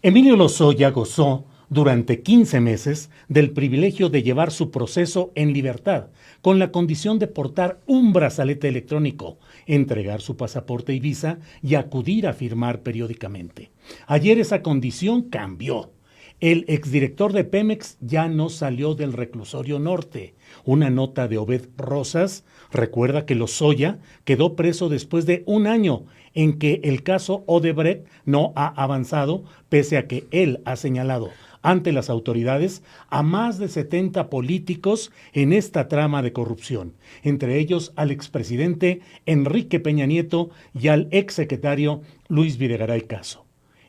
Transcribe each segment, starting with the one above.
Emilio Lozoya gozó durante 15 meses del privilegio de llevar su proceso en libertad, con la condición de portar un brazalete electrónico, entregar su pasaporte y visa y acudir a firmar periódicamente. Ayer esa condición cambió. El exdirector de Pemex ya no salió del reclusorio norte. Una nota de Obed Rosas recuerda que Lozoya quedó preso después de un año en que el caso Odebrecht no ha avanzado, pese a que él ha señalado ante las autoridades a más de 70 políticos en esta trama de corrupción, entre ellos al expresidente Enrique Peña Nieto y al exsecretario Luis Videgaray Caso.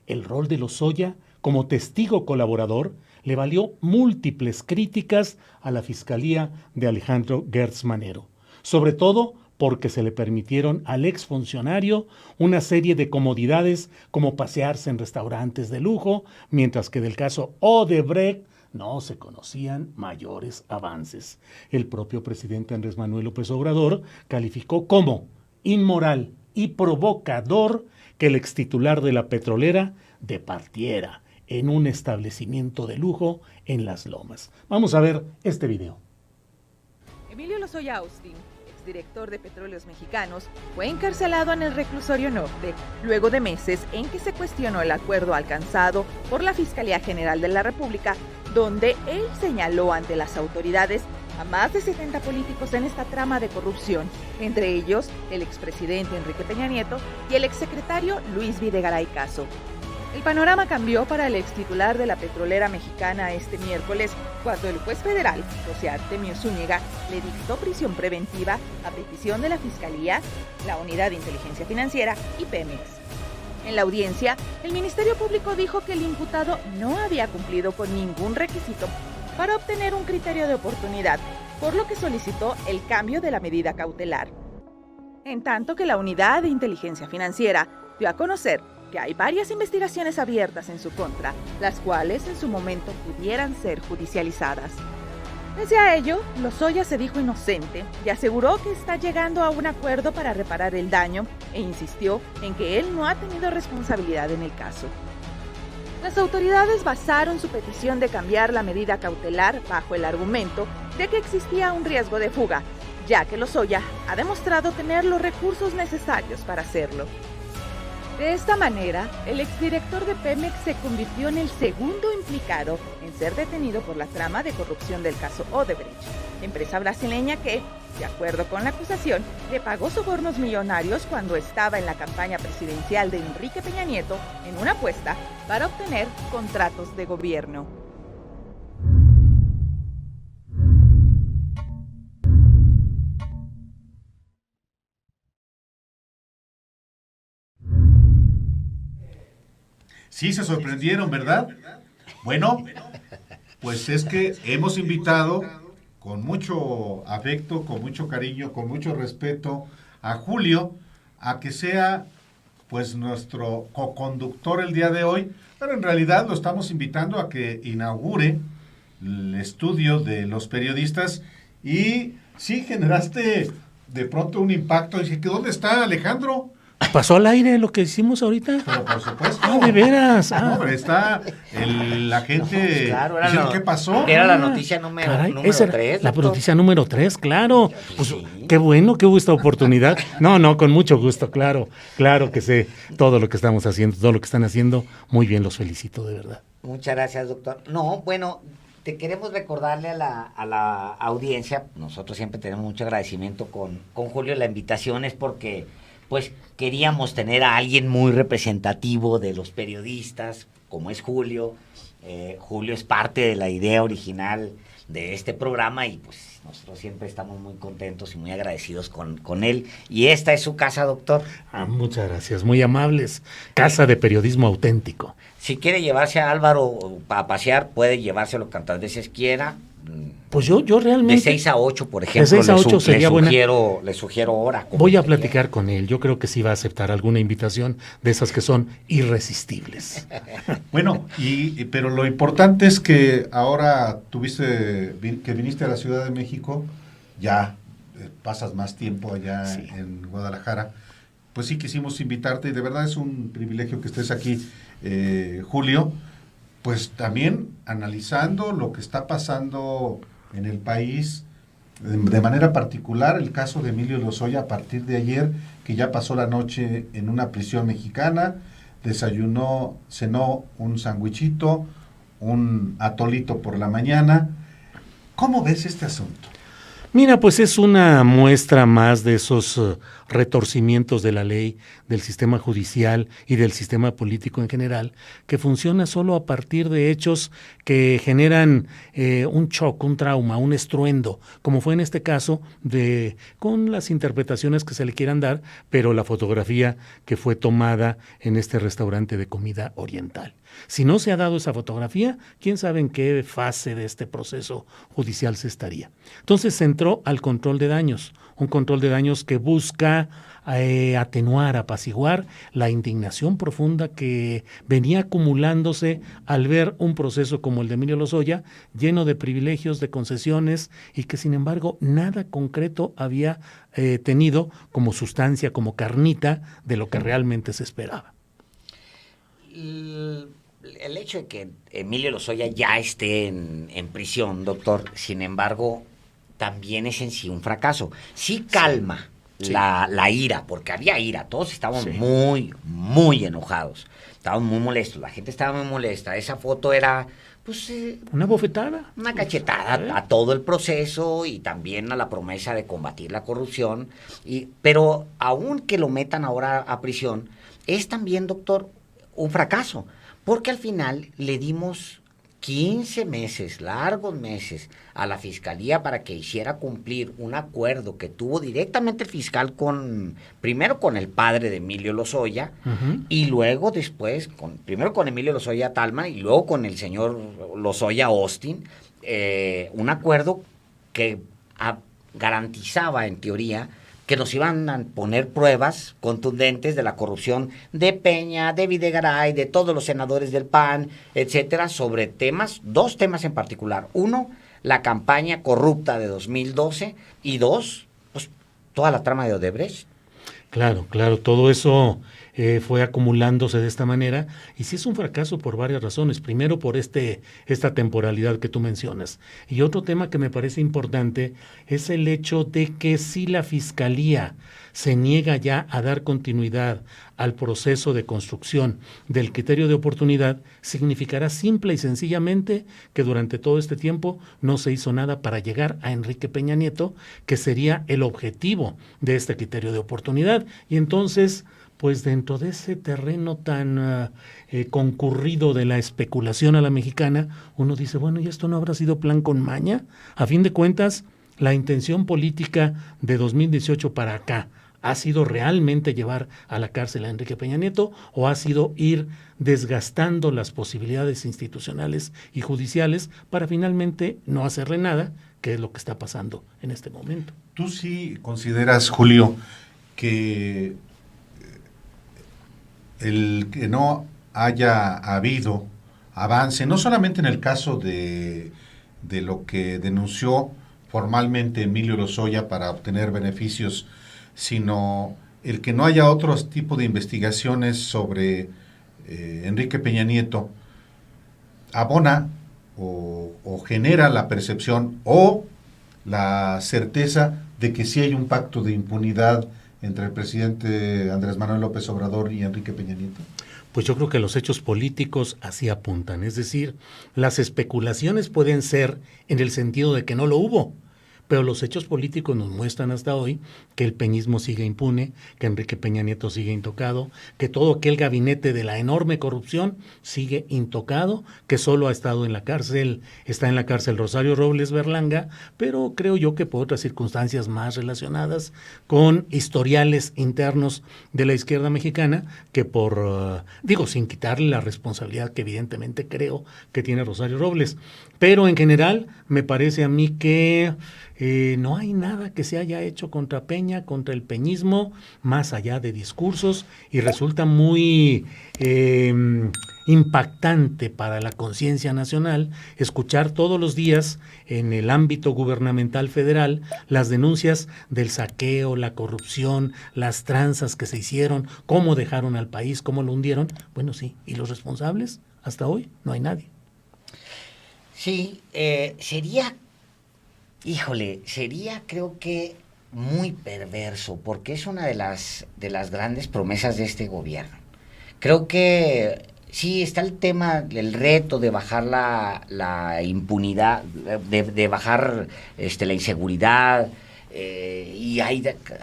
El rol de Lozoya como testigo colaborador le valió múltiples críticas a la Fiscalía de Alejandro Gertz Manero, sobre todo porque se le permitieron al exfuncionario una serie de comodidades como pasearse en restaurantes de lujo, mientras que del caso Odebrecht no se conocían mayores avances. El propio presidente Andrés Manuel López Obrador calificó como inmoral y provocador que el extitular de la petrolera departiera en un establecimiento de lujo en Las Lomas. Vamos a ver este video. Emilio Lozoya Austin, exdirector de Petróleos Mexicanos, fue encarcelado en el reclusorio norte luego de meses en que se cuestionó el acuerdo alcanzado por la Fiscalía General de la República, donde él señaló ante las autoridades a más de 70 políticos en esta trama de corrupción, entre ellos el expresidente Enrique Peña Nieto y el exsecretario Luis Videgaray Caso. El panorama cambió para el extitular de la petrolera mexicana este miércoles, cuando el juez federal, José Artemio Zúñiga, le dictó prisión preventiva a petición de la Fiscalía, la Unidad de Inteligencia Financiera y Pemex. En la audiencia, el Ministerio Público dijo que el imputado no había cumplido con ningún requisito para obtener un criterio de oportunidad, por lo que solicitó el cambio de la medida cautelar. En tanto que la Unidad de Inteligencia Financiera dio a conocer que hay varias investigaciones abiertas en su contra, las cuales en su momento pudieran ser judicializadas. Pese a ello, Lozoya se dijo inocente y aseguró que está llegando a un acuerdo para reparar el daño e insistió en que él no ha tenido responsabilidad en el caso. Las autoridades basaron su petición de cambiar la medida cautelar bajo el argumento de que existía un riesgo de fuga, ya que Lozoya ha demostrado tener los recursos necesarios para hacerlo. De esta manera, el exdirector de Pemex se convirtió en el segundo implicado en ser detenido por la trama de corrupción del caso Odebrecht, empresa brasileña que, de acuerdo con la acusación, le pagó sobornos millonarios cuando estaba en la campaña presidencial de Enrique Peña Nieto en una apuesta para obtener contratos de gobierno. Sí, se sorprendieron, ¿verdad? Bueno, pues es que hemos invitado con mucho afecto, con mucho cariño, con mucho respeto a Julio a que sea pues nuestro coconductor el día de hoy, pero en realidad lo estamos invitando a que inaugure el estudio de los periodistas y sí generaste de pronto un impacto. Dije, ¿dónde está Alejandro? ¿Pasó al aire lo que hicimos ahorita? Pero por supuesto. Ah, de veras. No, pero está la gente Claro, diciendo qué pasó. Era la noticia número Esa era 3. la noticia número 3, claro. Pues Sí. qué bueno que hubo esta oportunidad. No, con mucho gusto, claro que sé todo lo que estamos haciendo, todo lo que están haciendo. Muy bien, los felicito, de verdad. Muchas gracias, doctor. No, bueno, te queremos recordarle a la audiencia, nosotros siempre tenemos mucho agradecimiento con Julio, la invitación es porque pues queríamos tener a alguien muy representativo de los periodistas, como es Julio. Julio es parte de la idea original de este programa y pues nosotros siempre estamos muy contentos y muy agradecidos con él. Y esta es su casa, doctor. Muchas gracias, muy amables. Casa de periodismo auténtico. Si quiere llevarse a Álvaro a pasear, puede llevárselo cuantas veces quiera. Pues yo realmente... De 6 a 8, por ejemplo, de 6 a 8 sería buena. Le sugiero hora. Voy a platicar con él. Yo creo que sí va a aceptar alguna invitación de esas que son irresistibles. Bueno, pero lo importante es que ahora que viniste a la Ciudad de México, ya pasas más tiempo allá en Guadalajara. Pues sí quisimos invitarte y de verdad es un privilegio que estés aquí Julio, pues también analizando lo que está pasando en el país, de manera particular el caso de Emilio Lozoya a partir de ayer, que ya pasó la noche en una prisión mexicana, desayunó, cenó un sandwichito, un atolito por la mañana. ¿Cómo ves este asunto? Mira, pues es una muestra más de esos retorcimientos de la ley, del sistema judicial y del sistema político en general, que funciona solo a partir de hechos que generan un shock, un trauma, un estruendo, como fue en este caso con las interpretaciones que se le quieran dar, pero la fotografía que fue tomada en este restaurante de comida oriental. Si no se ha dado esa fotografía, quién sabe en qué fase de este proceso judicial se estaría. Entonces se entró al control de daños, un control de daños que busca atenuar, apaciguar la indignación profunda que venía acumulándose al ver un proceso como el de Emilio Lozoya, lleno de privilegios, de concesiones, y que sin embargo nada concreto había tenido como sustancia, como carnita de lo que realmente se esperaba. El hecho de que Emilio Lozoya ya esté en prisión, doctor, sin embargo, también es en sí un fracaso. Sí calma la ira, porque había ira, todos estaban muy enojados, estaban muy molestos, la gente estaba muy molesta. Esa foto era, pues... una bofetada. Una cachetada a todo el proceso y también a la promesa de combatir la corrupción. Pero aun que lo metan ahora a prisión, es también, doctor, un fracaso, porque al final le dimos 15 meses, largos meses, a la Fiscalía para que hiciera cumplir un acuerdo que tuvo directamente el fiscal primero con el padre de Emilio Lozoya, y luego después, primero con Emilio Lozoya Talman y luego con el señor Lozoya Austin, un acuerdo que garantizaba en teoría que nos iban a poner pruebas contundentes de la corrupción de Peña, de Videgaray, de todos los senadores del PAN, etcétera, sobre dos temas en particular. Uno, la campaña corrupta de 2012, y dos, pues toda la trama de Odebrecht. Claro, todo eso fue acumulándose de esta manera, y sí es un fracaso por varias razones. Primero, por esta temporalidad que tú mencionas. Y otro tema que me parece importante es el hecho de que si la Fiscalía se niega ya a dar continuidad al proceso de construcción del criterio de oportunidad, significará simple y sencillamente que durante todo este tiempo no se hizo nada para llegar a Enrique Peña Nieto, que sería el objetivo de este criterio de oportunidad. Y entonces, pues dentro de ese terreno tan concurrido de la especulación a la mexicana, uno dice, bueno, ¿y esto no habrá sido plan con maña? A fin de cuentas, la intención política de 2018 para acá, ¿ha sido realmente llevar a la cárcel a Enrique Peña Nieto, o ha sido ir desgastando las posibilidades institucionales y judiciales para finalmente no hacerle nada, que es lo que está pasando en este momento? ¿Tú sí consideras, Julio, que el que no haya habido avance, no solamente en el caso de lo que denunció formalmente Emilio Lozoya para obtener beneficios, sino el que no haya otro tipo de investigaciones sobre Enrique Peña Nieto, abona o genera la percepción o la certeza de que sí hay un pacto de impunidad entre el presidente Andrés Manuel López Obrador y Enrique Peña Nieto? Pues yo creo que los hechos políticos así apuntan. Es decir, las especulaciones pueden ser en el sentido de que no lo hubo, pero los hechos políticos nos muestran hasta hoy que el peñismo sigue impune, que Enrique Peña Nieto sigue intocado, que todo aquel gabinete de la enorme corrupción sigue intocado, que solo está en la cárcel Rosario Robles Berlanga, pero creo yo que por otras circunstancias más relacionadas con historiales internos de la izquierda mexicana, que sin quitarle la responsabilidad que evidentemente creo que tiene Rosario Robles. Pero en general me parece a mí que no hay nada que se haya hecho contra Peña, contra el peñismo, más allá de discursos, y resulta muy impactante para la conciencia nacional escuchar todos los días en el ámbito gubernamental federal las denuncias del saqueo, la corrupción, las tranzas que se hicieron, cómo dejaron al país, cómo lo hundieron. Bueno, sí, ¿y los responsables? Hasta hoy no hay nadie. Sí, sería creo que muy perverso, porque es una de las grandes promesas de este gobierno. Creo que sí está el tema, el reto de bajar la impunidad, de bajar la inseguridad, y hay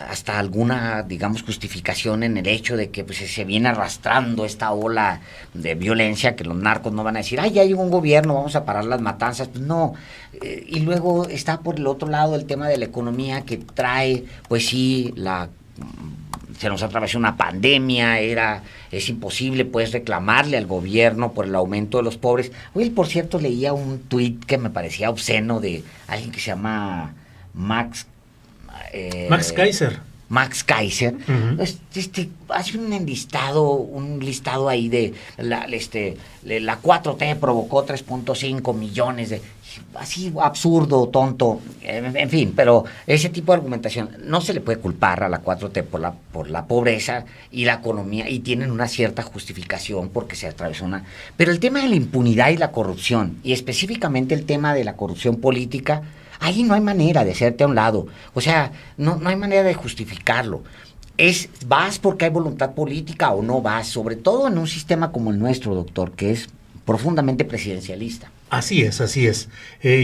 hasta alguna, digamos, justificación en el hecho de que pues se viene arrastrando esta ola de violencia, que los narcos no van a decir, ay, ya llegó un gobierno, vamos a parar las matanzas. Pues no. Y luego está por el otro lado el tema de la economía, que trae, pues sí, se nos atravesó una pandemia, es imposible pues reclamarle al gobierno por el aumento de los pobres. Hoy, por cierto, leía un tuit que me parecía obsceno de alguien que se llama Max Kaiser. Max Kaiser, hace un listado ahí de la 4T provocó 3.5 millones de... Así absurdo, tonto, en fin, pero ese tipo de argumentación no se le puede culpar a la 4T por la pobreza y la economía, y tienen una cierta justificación porque se atravesó una... Pero el tema de la impunidad y la corrupción, y específicamente el tema de la corrupción política, ahí no hay manera de hacerte a un lado, o sea, no hay manera de justificarlo. ¿Vas porque hay voluntad política o no vas? Sobre todo en un sistema como el nuestro, doctor, que es profundamente presidencialista. Así es, así es.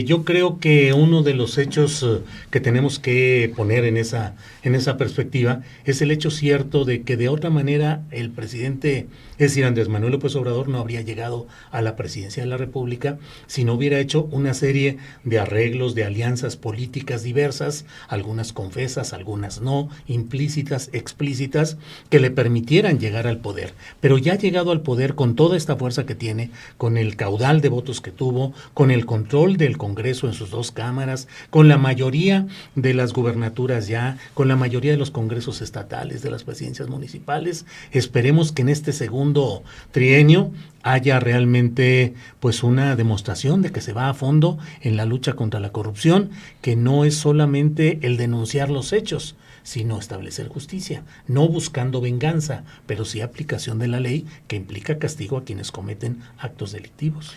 Yo creo que uno de los hechos que tenemos que poner en esa perspectiva es el hecho cierto de que de otra manera el presidente, es decir, Andrés Manuel López Obrador, no habría llegado a la presidencia de la República si no hubiera hecho una serie de arreglos, de alianzas políticas diversas, algunas confesas, algunas no, implícitas, explícitas, que le permitieran llegar al poder. Pero ya llegado al poder con toda esta fuerza que tiene, con el caudal de votos que tuvo, con el control del Congreso en sus dos cámaras, con la mayoría de las gubernaturas ya, con la mayoría de los congresos estatales, de las presidencias municipales, esperemos que en este segundo trienio haya realmente pues una demostración de que se va a fondo en la lucha contra la corrupción, que no es solamente el denunciar los hechos, sino establecer justicia, no buscando venganza, pero sí aplicación de la ley que implica castigo a quienes cometen actos delictivos.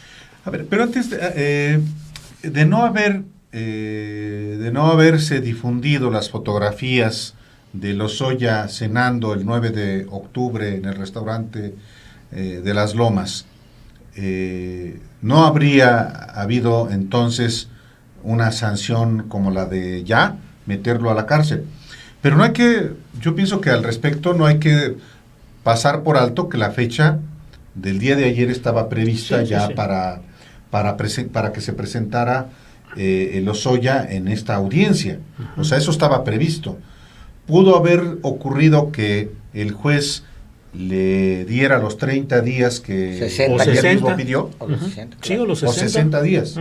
A ver, pero antes de no haberse difundido las fotografías de Lozoya cenando el 9 de octubre en el restaurante de Las Lomas, ¿no habría habido entonces una sanción como la de ya meterlo a la cárcel? Pero yo pienso que al respecto no hay que pasar por alto que la fecha del día de ayer estaba prevista sí. para que se presentara Lozoya en esta audiencia. O sea, eso estaba previsto. Pudo haber ocurrido que el juez le diera los 30 días que ayer mismo pidió. O los 60, claro. Sí, o los 60. O 60 días,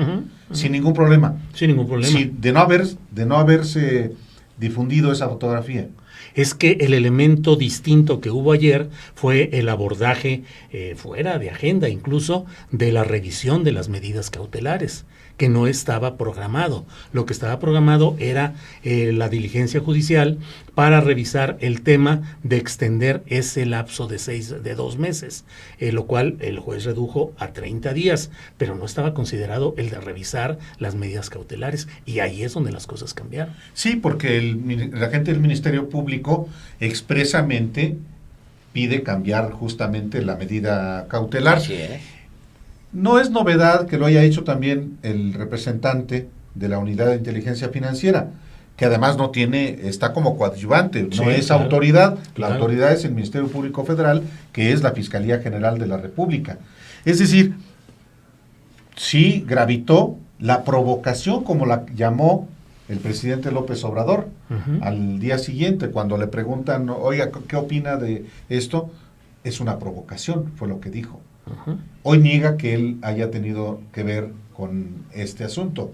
sin ningún problema. Sin ningún problema. Sí, de no haberse difundido esa fotografía. Es que el elemento distinto que hubo ayer fue el abordaje fuera de agenda, incluso de la revisión de las medidas cautelares, que no estaba programado. Lo que estaba programado era la diligencia judicial para revisar el tema de extender ese lapso de 2 meses, lo cual el juez redujo a 30 días, pero no estaba considerado el de revisar las medidas cautelares, y ahí es donde las cosas cambiaron. Sí, porque la gente del Ministerio Público expresamente pide cambiar justamente la medida cautelar. Así es. No es novedad que lo haya hecho también el representante de la Unidad de Inteligencia Financiera, que además está como coadyuvante, no es claro, autoridad, la autoridad es el Ministerio Público Federal, que es la Fiscalía General de la República. Es decir, sí gravitó la provocación, como la llamó el presidente López Obrador, al día siguiente, cuando le preguntan, oiga, ¿qué opina de esto? Es una provocación, fue lo que dijo. Hoy niega que él haya tenido que ver con este asunto,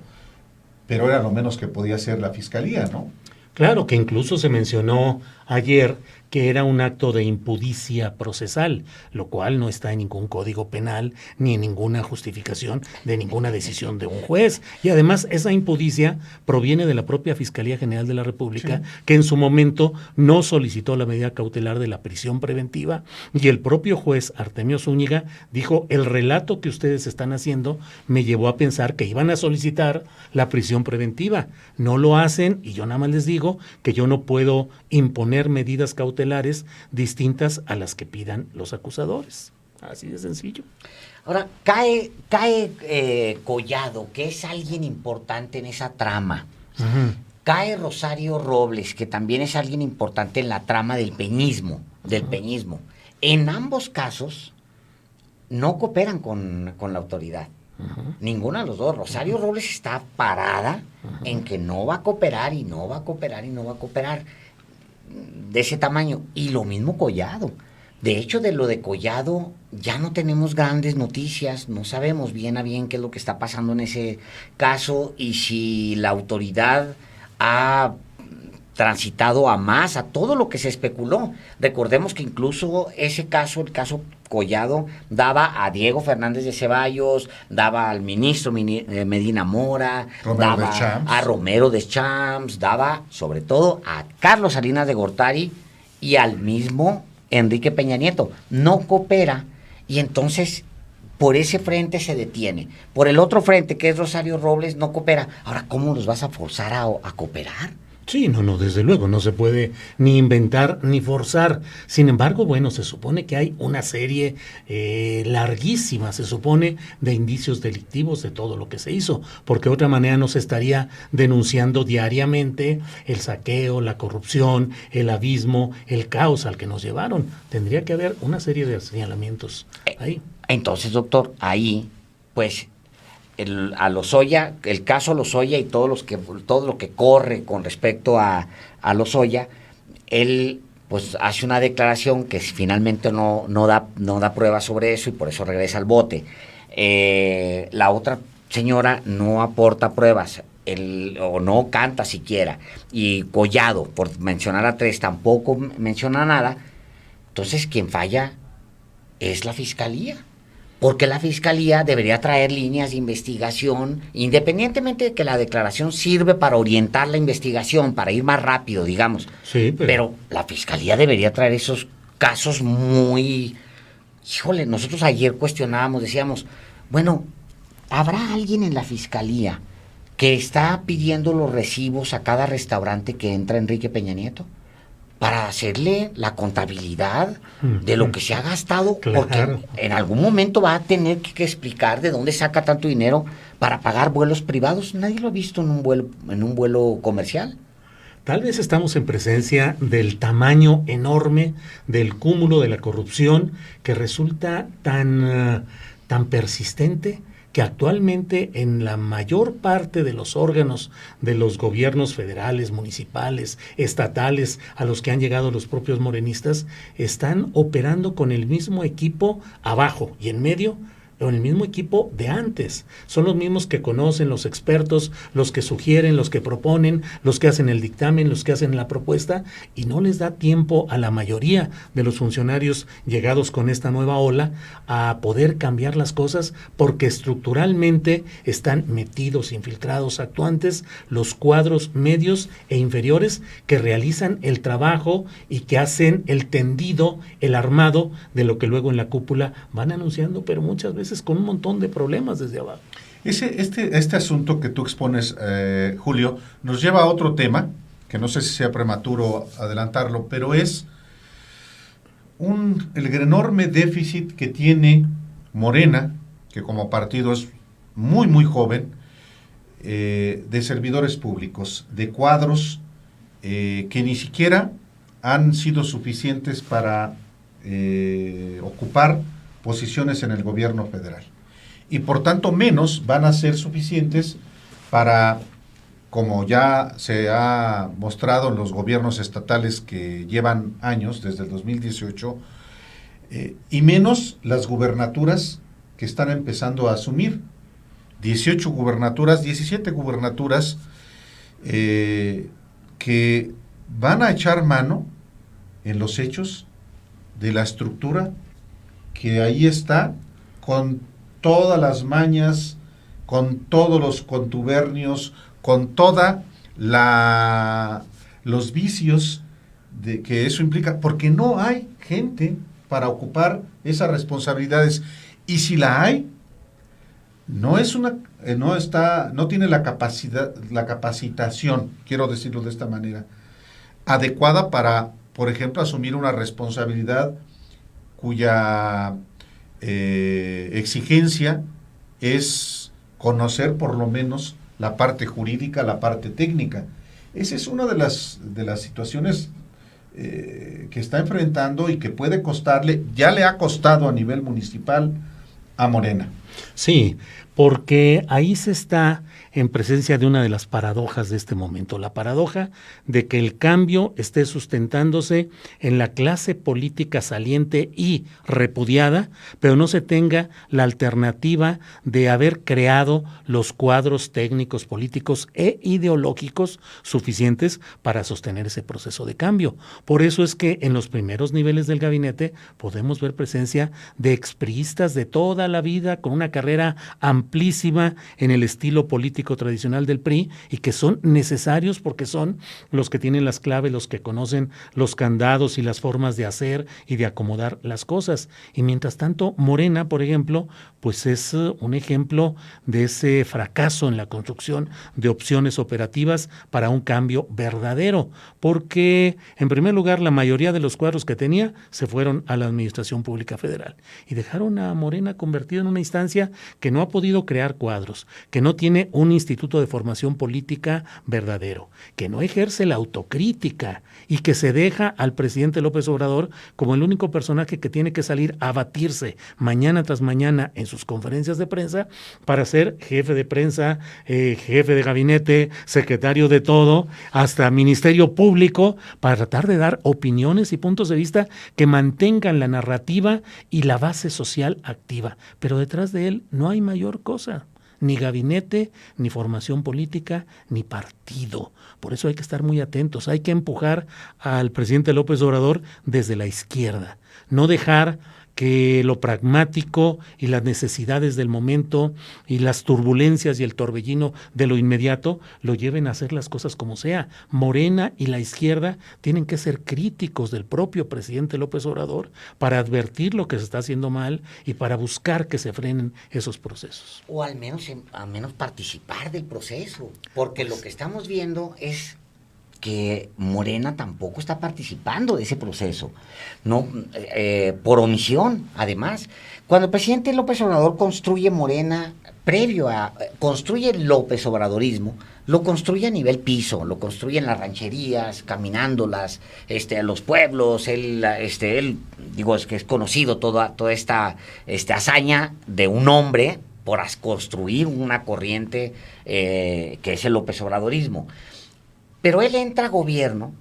pero era lo menos que podía hacer la fiscalía, ¿no? Claro, que incluso se mencionó ayer que era un acto de impudicia procesal, lo cual no está en ningún código penal ni en ninguna justificación de ninguna decisión de un juez. Y además esa impudicia proviene de la propia Fiscalía General de la República, sí, que en su momento no solicitó la medida cautelar de la prisión preventiva, y el propio juez Artemio Zúñiga dijo: el relato que ustedes están haciendo me llevó a pensar que iban a solicitar la prisión preventiva. No lo hacen, y yo nada más les digo que yo no puedo imponer medidas cautelares distintas a las que pidan los acusadores. Así de sencillo. Ahora, cae Collado, que es alguien importante en esa trama. Uh-huh. Cae Rosario Robles, que también es alguien importante en la trama del peñismo. En ambos casos, no cooperan con la autoridad. Uh-huh. Ninguno de los dos. Rosario Robles está parada en que no va a cooperar y no va a cooperar y no va a cooperar, de ese tamaño. Y lo mismo Collado. De hecho, de lo de Collado ya no tenemos grandes noticias, no sabemos bien a bien qué es lo que está pasando en ese caso y si la autoridad ha transitado a más, a todo lo que se especuló. Recordemos que incluso ese caso, el caso Collado, daba a Diego Fernández de Ceballos, daba al ministro Medina Mora, daba a Romero Deschamps, daba sobre todo a Carlos Salinas de Gortari y al mismo Enrique Peña Nieto. No coopera y entonces por ese frente se detiene. Por el otro frente, que es Rosario Robles, no coopera. Ahora, ¿cómo los vas a forzar a cooperar? Sí, no, desde luego, no se puede ni inventar ni forzar. Sin embargo, bueno, se supone que hay una serie larguísima, se supone, de indicios delictivos de todo lo que se hizo, porque de otra manera no se estaría denunciando diariamente el saqueo, la corrupción, el abismo, el caos al que nos llevaron. Tendría que haber una serie de señalamientos ahí. Entonces, doctor, ahí, pues, a Lozoya, el caso Lozoya y todo lo que corre con respecto a Lozoya, él pues hace una declaración que finalmente no da pruebas sobre eso y por eso regresa al bote. La otra señora no aporta pruebas, o no canta siquiera, y Collado, por mencionar a tres, tampoco menciona nada. Entonces quien falla es la fiscalía. Porque la fiscalía debería traer líneas de investigación, independientemente de que la declaración sirve para orientar la investigación, para ir más rápido, digamos. Sí, pero la fiscalía debería traer esos casos muy... Híjole, nosotros ayer cuestionábamos, decíamos, bueno, ¿habrá alguien en la fiscalía que está pidiendo los recibos a cada restaurante que entra Enrique Peña Nieto? Para hacerle la contabilidad de lo que se ha gastado, claro, porque en algún momento va a tener que explicar de dónde saca tanto dinero para pagar vuelos privados. Nadie lo ha visto en un vuelo comercial. Tal vez estamos en presencia del tamaño enorme del cúmulo de la corrupción que resulta tan persistente, que actualmente en la mayor parte de los órganos de los gobiernos federales, municipales, estatales, a los que han llegado los propios morenistas, están operando con el mismo equipo abajo y en medio, o el mismo equipo de antes. Son los mismos que conocen, los expertos, los que sugieren, los que proponen, los que hacen el dictamen, los que hacen la propuesta, y no les da tiempo a la mayoría de los funcionarios llegados con esta nueva ola a poder cambiar las cosas, porque estructuralmente están metidos, infiltrados, actuantes, los cuadros medios e inferiores que realizan el trabajo y que hacen el tendido, el armado de lo que luego en la cúpula van anunciando, pero muchas veces con un montón de problemas desde abajo. Este asunto que tú expones, Julio, nos lleva a otro tema, que no sé si sea prematuro adelantarlo, pero es el enorme déficit que tiene Morena, que como partido es muy, muy joven, de servidores públicos, de cuadros que ni siquiera han sido suficientes para ocupar posiciones en el gobierno federal. Y por tanto menos van a ser suficientes para, como ya se ha mostrado en los gobiernos estatales que llevan años, desde el 2018, y menos las gubernaturas que están empezando a asumir. 17 gubernaturas que van a echar mano en los hechos de la estructura que ahí está, con todas las mañas, con todos los contubernios, con toda los vicios de que eso implica, porque no hay gente para ocupar esas responsabilidades, y si la hay, no tiene la capacitación, quiero decirlo de esta manera, adecuada para, por ejemplo, asumir una responsabilidad cuya exigencia es conocer por lo menos la parte jurídica, la parte técnica. Esa es una de las situaciones que está enfrentando y que puede costarle, ya le ha costado a nivel municipal a Morena. Sí, porque ahí se está en presencia de una de las paradojas de este momento, la paradoja de que el cambio esté sustentándose en la clase política saliente y repudiada, pero no se tenga la alternativa de haber creado los cuadros técnicos, políticos e ideológicos suficientes para sostener ese proceso de cambio. Por eso es que en los primeros niveles del gabinete podemos ver presencia de expriistas de toda la vida con una carrera amplísima en el estilo político tradicional del PRI, y que son necesarios porque son los que tienen las claves, los que conocen los candados y las formas de hacer y de acomodar las cosas. Y mientras tanto, Morena, por ejemplo, pues es un ejemplo de ese fracaso en la construcción de opciones operativas para un cambio verdadero, porque en primer lugar la mayoría de los cuadros que tenía se fueron a la Administración Pública Federal y dejaron a Morena convertido en una instancia que no ha podido crear cuadros, que no tiene un instituto de formación política verdadero, que no ejerce la autocrítica y que se deja al presidente López Obrador como el único personaje que tiene que salir a batirse mañana tras mañana en sus conferencias de prensa para ser jefe de prensa, jefe de gabinete, secretario de todo, hasta ministerio público, para tratar de dar opiniones y puntos de vista que mantengan la narrativa y la base social activa. Pero detrás de él no hay mayor cosa. Ni gabinete, ni formación política, ni partido. Por eso hay que estar muy atentos. Hay que empujar al presidente López Obrador desde la izquierda. No dejar que lo pragmático y las necesidades del momento y las turbulencias y el torbellino de lo inmediato lo lleven a hacer las cosas como sea. Morena y la izquierda tienen que ser críticos del propio presidente López Obrador para advertir lo que se está haciendo mal y para buscar que se frenen esos procesos. O al menos participar del proceso, porque lo que estamos viendo es que Morena tampoco está participando de ese proceso, no por omisión. Además, cuando el presidente López Obrador construye Morena, construye el López Obradorismo, lo construye a nivel piso, lo construye en las rancherías, caminándolas, a los pueblos. Él digo, es que es conocido toda esta hazaña de un hombre por construir una corriente que es el López Obradorismo. Pero él entra a gobierno,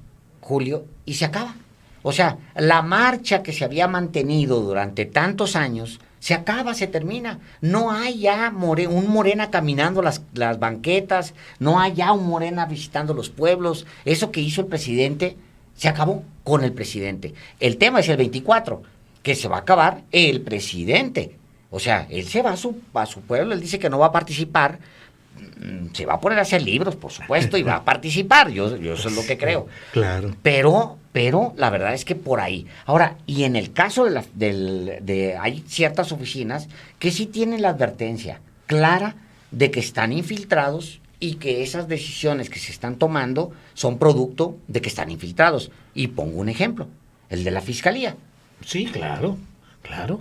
Julio, y se acaba. O sea, la marcha que se había mantenido durante tantos años se acaba, se termina. No hay ya un Morena caminando las banquetas, no hay ya un Morena visitando los pueblos. Eso que hizo el presidente se acabó con el presidente. El tema es el 24, que se va a acabar el presidente. O sea, él se va a su pueblo, él dice que no va a participar. Se va a poner a hacer libros, por supuesto, y va a participar. Yo eso es lo que creo. Claro. Pero la verdad es que por ahí. Ahora, y en el caso hay ciertas oficinas que sí tienen la advertencia clara de que están infiltrados y que esas decisiones que se están tomando son producto de que están infiltrados. Y pongo un ejemplo, el de la Fiscalía. Sí, claro.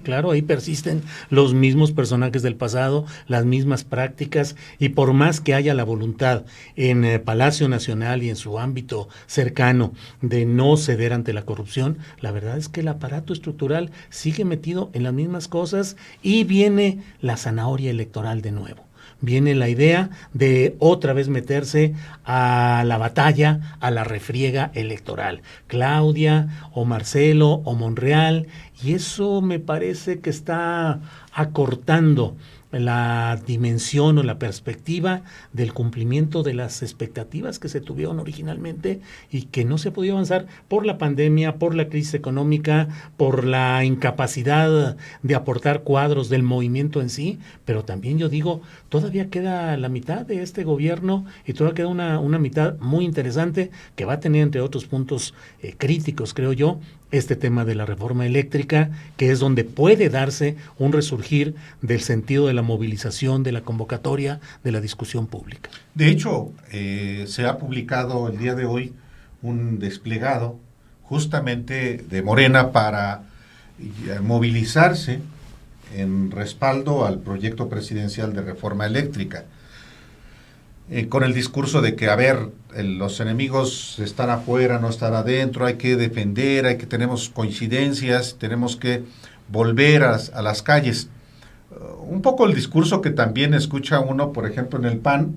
Claro, ahí persisten los mismos personajes del pasado, las mismas prácticas, y por más que haya la voluntad en Palacio Nacional y en su ámbito cercano de no ceder ante la corrupción, la verdad es que el aparato estructural sigue metido en las mismas cosas y viene la zanahoria electoral de nuevo. Viene la idea de otra vez meterse a la batalla, a la refriega electoral. Claudia o Marcelo o Monreal, y eso me parece que está acortando la dimensión o la perspectiva del cumplimiento de las expectativas que se tuvieron originalmente y que no se podía avanzar por la pandemia, por la crisis económica, por la incapacidad de aportar cuadros del movimiento en sí, pero también yo digo, todavía queda la mitad de este gobierno y todavía queda una mitad muy interesante que va a tener, entre otros puntos críticos, creo yo, este tema de la reforma eléctrica, que es donde puede darse un resurgir del sentido de la movilización, de la convocatoria, de la discusión pública. De hecho, se ha publicado el día de hoy un desplegado justamente de Morena para movilizarse en respaldo al proyecto presidencial de reforma eléctrica. Con el discurso de que, a ver, los enemigos están afuera, no están adentro, hay que defender, tenemos coincidencias, tenemos que volver a las calles. Un poco el discurso que también escucha uno, por ejemplo, en el PAN,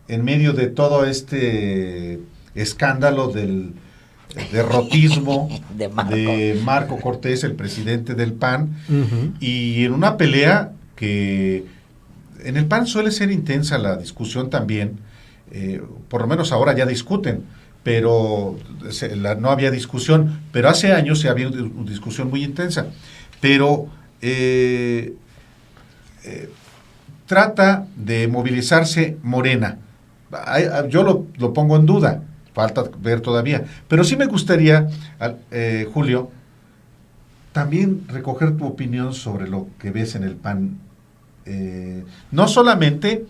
en medio de todo este escándalo del derrotismo de Marco Cortés, el presidente del PAN, y en una pelea que en el PAN suele ser intensa la discusión también, por lo menos ahora ya discuten, pero no había discusión, pero hace años se había una discusión muy intensa, pero trata de movilizarse Morena. Yo lo pongo en duda, falta ver todavía, pero sí me gustaría, Julio, también recoger tu opinión sobre lo que ves en el PAN. No solamente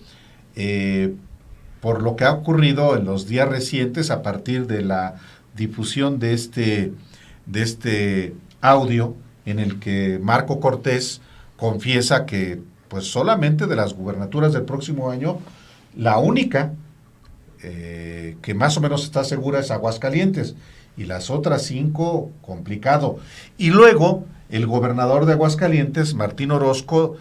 por lo que ha ocurrido en los días recientes a partir de la difusión de este audio en el que Marco Cortés confiesa que pues solamente de las gubernaturas del próximo año la única que más o menos está segura es Aguascalientes y las otras 5 complicado. Y luego el gobernador de Aguascalientes, Martín Orozco,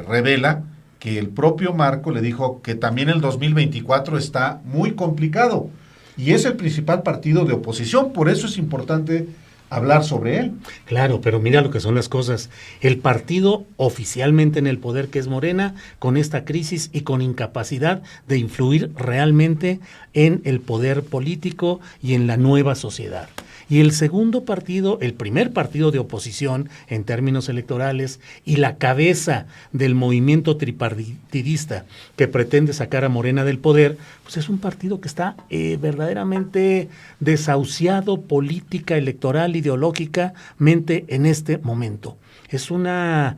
revela que el propio Marco le dijo que también el 2024 está muy complicado y es el principal partido de oposición, por eso es importante hablar sobre él. Claro, pero mira lo que son las cosas. El partido oficialmente en el poder, que es Morena, con esta crisis y con incapacidad de influir realmente en el poder político y en la nueva sociedad. Y el segundo partido, el primer partido de oposición en términos electorales y la cabeza del movimiento tripartidista que pretende sacar a Morena del poder, pues es un partido que está verdaderamente desahuciado política, electoral, ideológicamente en este momento. Es una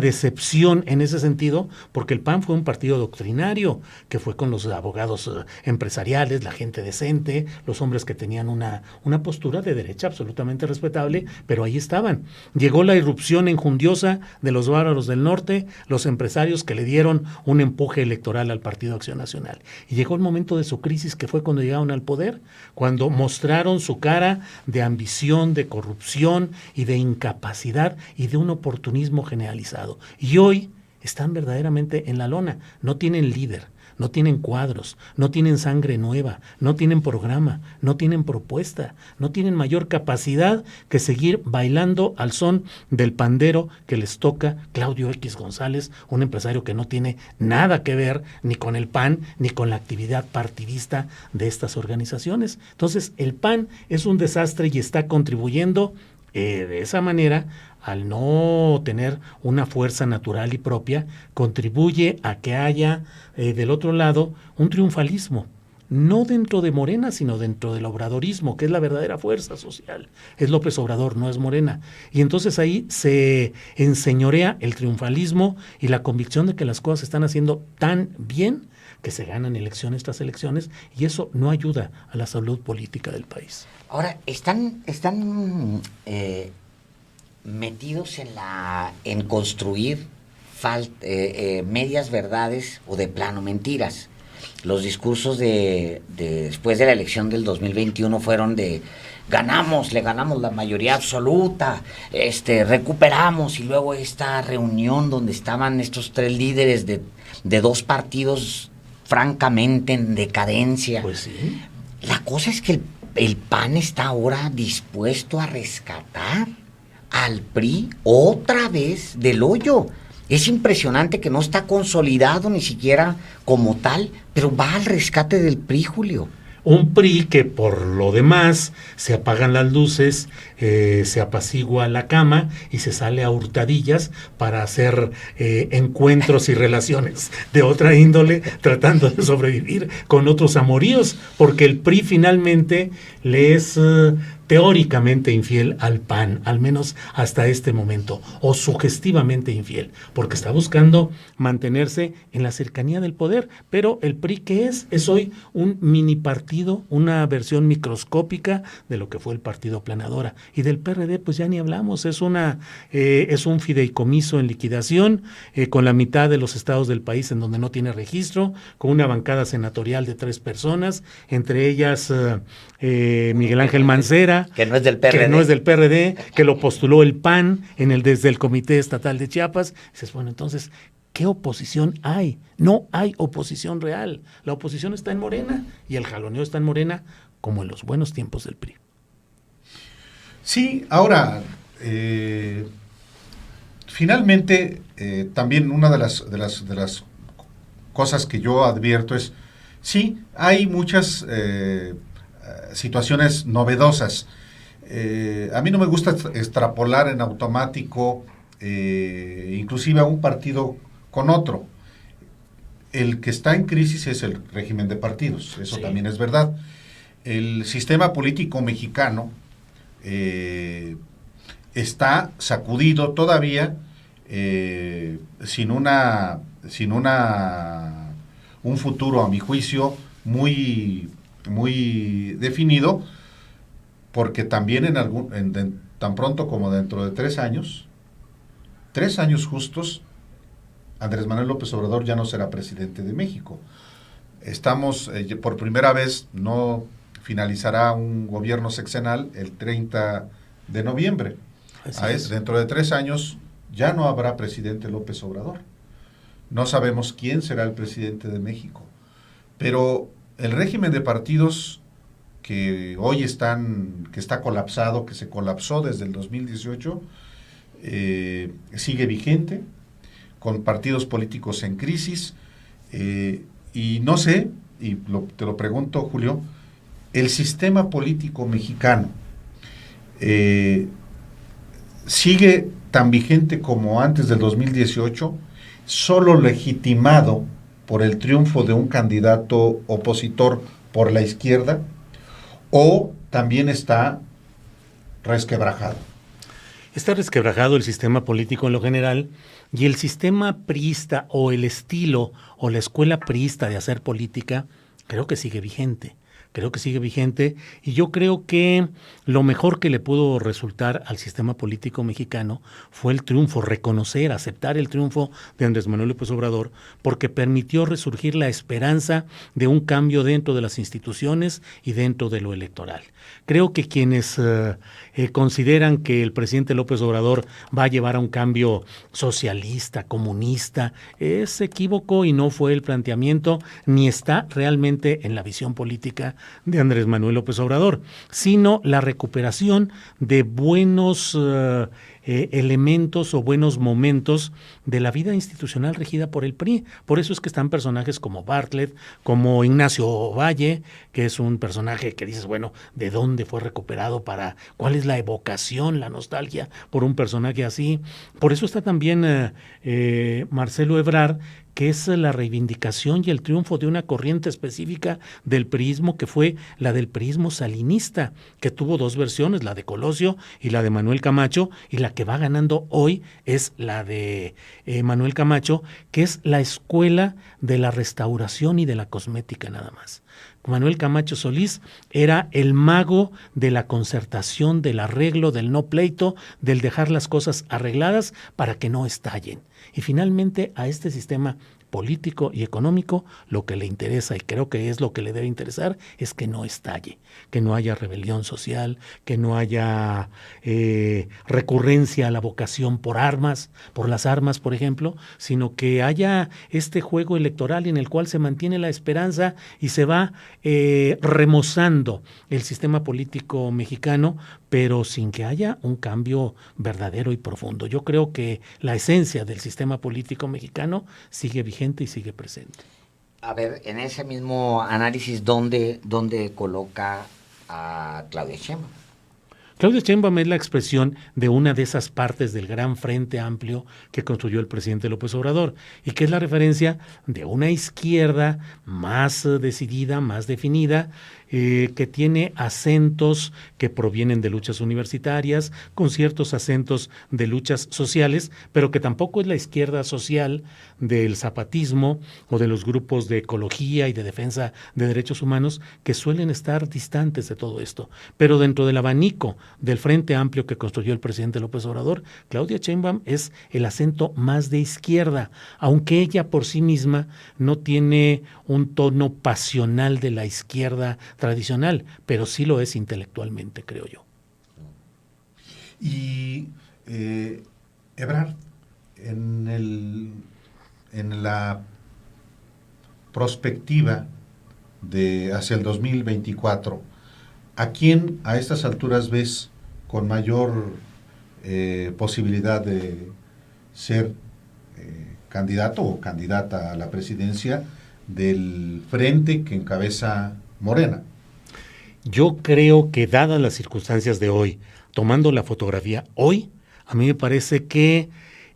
decepción en ese sentido, porque el PAN fue un partido doctrinario, que fue con los abogados empresariales, la gente decente, los hombres que tenían una postura de derecha absolutamente respetable, pero ahí estaban. Llegó la irrupción enjundiosa de los bárbaros del norte, los empresarios que le dieron un empuje electoral al Partido Acción Nacional. Y llegó el momento de su crisis, que fue cuando llegaron al poder, cuando mostraron su cara de ambición, de corrupción y de incapacidad y de un oportunismo generalizado. Y hoy están verdaderamente en la lona. No tienen líder, no tienen cuadros, no tienen sangre nueva, no tienen programa, no tienen propuesta, no tienen mayor capacidad que seguir bailando al son del pandero que les toca Claudio X González, un empresario que no tiene nada que ver ni con el PAN ni con la actividad partidista de estas organizaciones. Entonces, el PAN es un desastre y está contribuyendo de esa manera, al no tener una fuerza natural y propia, contribuye a que haya del otro lado un triunfalismo, no dentro de Morena, sino dentro del obradorismo, que es la verdadera fuerza social. Es López Obrador, no es Morena. Y entonces ahí se enseñorea el triunfalismo y la convicción de que las cosas se están haciendo tan bien que se ganan elecciones tras elecciones, y eso no ayuda a la salud política del país. Ahora, están metidos en construir medias verdades o de plano mentiras. Los discursos de después de la elección del 2021 fueron de le ganamos la mayoría absoluta, recuperamos, y luego esta reunión donde estaban estos 3 líderes de 2 partidos francamente en decadencia. Pues sí. La cosa es que el PAN está ahora dispuesto a rescatar al PRI otra vez del hoyo. Es impresionante que no está consolidado ni siquiera como tal, pero va al rescate del PRI, Julio. Un PRI que por lo demás se apagan las luces, se apacigua la cama y se sale a hurtadillas para hacer encuentros y relaciones de otra índole, tratando de sobrevivir con otros amoríos, porque el PRI finalmente le es teóricamente infiel al PAN, al menos hasta este momento, o sugestivamente infiel, porque está buscando mantenerse en la cercanía del poder. Pero el PRI, ¿qué es? Es hoy un mini partido, una versión microscópica de lo que fue el partido Planadora. Y del PRD, pues ya ni hablamos, es un fideicomiso en liquidación, con la mitad de los estados del país en donde no tiene registro, con una bancada senatorial de 3 personas, entre ellas Miguel Ángel Mancera, que no es del PRD. Que no es del PRD, que lo postuló el PAN desde el Comité Estatal de Chiapas. Dices, bueno, entonces, ¿qué oposición hay? No hay oposición real. La oposición está en Morena y el jaloneo está en Morena, como en los buenos tiempos del PRI. Sí, ahora, finalmente, también una de las cosas que yo advierto es, sí, hay muchas situaciones novedosas. A mí no me gusta extrapolar en automático, inclusive a un partido con otro. El que está en crisis es el régimen de partidos, eso sí, también es verdad. El sistema político mexicano está sacudido todavía, sin un futuro, a mi juicio, muy definido, porque también tan pronto como dentro de 3 años justos, Andrés Manuel López Obrador ya no será presidente de México. Estamos, por primera vez, no finalizará un gobierno sexenal el 30 de noviembre. Dentro de 3 años ya no habrá presidente López Obrador. No sabemos quién será el presidente de México. Pero el régimen de partidos que hoy que está colapsado, que se colapsó desde el 2018, sigue vigente, con partidos políticos en crisis, y no sé, y te lo pregunto, Julio, el sistema político mexicano sigue tan vigente como antes del 2018, solo legitimado por el triunfo de un candidato opositor por la izquierda, o también está resquebrajado. Está resquebrajado el sistema político en lo general, y el sistema priista o el estilo o la escuela priista de hacer política creo que sigue vigente. Y yo creo que lo mejor que le pudo resultar al sistema político mexicano fue el triunfo, reconocer, aceptar el triunfo de Andrés Manuel López Obrador, porque permitió resurgir la esperanza de un cambio dentro de las instituciones y dentro de lo electoral. Creo que quienes consideran que el presidente López Obrador va a llevar a un cambio socialista, comunista, es equívoco y no fue el planteamiento, ni está realmente en la visión política de Andrés Manuel López Obrador, sino la recuperación de buenos elementos o buenos momentos de la vida institucional regida por el PRI. Por eso es que están personajes como Bartlett, como Ignacio Valle, que es un personaje que dices, bueno, ¿de dónde fue recuperado? ¿Cuál es la evocación, la nostalgia por un personaje así? Por eso está también Marcelo Ebrard, que es la reivindicación y el triunfo de una corriente específica del priismo, que fue la del priismo salinista, que tuvo 2 versiones, la de Colosio y la de Manuel Camacho, y la que va ganando hoy es la de Manuel Camacho, que es la escuela de la restauración y de la cosmética nada más. Manuel Camacho Solís era el mago de la concertación, del arreglo, del no pleito, del dejar las cosas arregladas para que no estallen. Y finalmente a este sistema político y económico lo que le interesa, y creo que es lo que le debe interesar, es que no estalle, que no haya rebelión social, que no haya recurrencia a la vocación por las armas, por ejemplo, sino que haya este juego electoral en el cual se mantiene la esperanza y se va remozando el sistema político mexicano pero sin que haya un cambio verdadero y profundo. Yo creo que la esencia del sistema político mexicano sigue vigente y sigue presente. A ver, en ese mismo análisis, ¿dónde coloca a Claudia Sheinbaum? Claudia Sheinbaum es la expresión de una de esas partes del gran frente amplio que construyó el presidente López Obrador y que es la referencia de una izquierda más decidida, más definida, que tiene acentos que provienen de luchas universitarias, con ciertos acentos de luchas sociales, pero que tampoco es la izquierda social del zapatismo o de los grupos de ecología y de defensa de derechos humanos que suelen estar distantes de todo esto. Pero dentro del abanico del Frente Amplio que construyó el presidente López Obrador, Claudia Sheinbaum es el acento más de izquierda, aunque ella por sí misma no tiene un tono pasional de la izquierda tradicional, pero sí lo es intelectualmente, creo yo. Y Ebrard, en la prospectiva de hacia el 2024, ¿a quién a estas alturas ves con mayor posibilidad de ser candidato o candidata a la presidencia del frente que encabeza Morena? Yo creo que dadas las circunstancias de hoy, tomando la fotografía hoy, a mí me parece que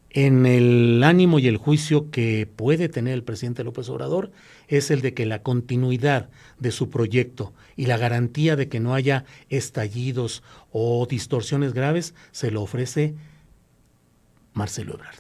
en el ánimo y el juicio que puede tener el presidente López Obrador es el de que la continuidad de su proyecto y la garantía de que no haya estallidos o distorsiones graves se lo ofrece Marcelo Ebrard.